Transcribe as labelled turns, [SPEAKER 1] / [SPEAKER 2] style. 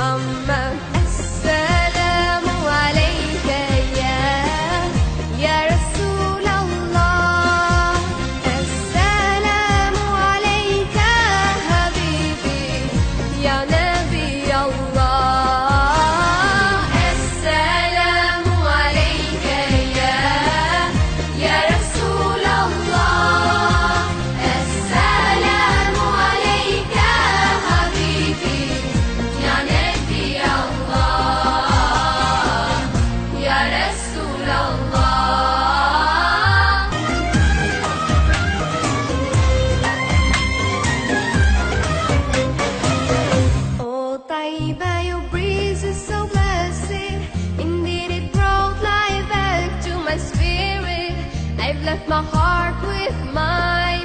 [SPEAKER 1] Muhammad. Assalamu alayka ya Rasulallah. Assalamu alayka habibi ya Nabi Allah. Assalamu alayka ya Rasulallah. Assalamu alayka habibi ya Nabi Allah, ya Rasulallah. Oh Taiba, your breeze is so blessed. Indeed it brought life back to my spirit. I've left my heart with my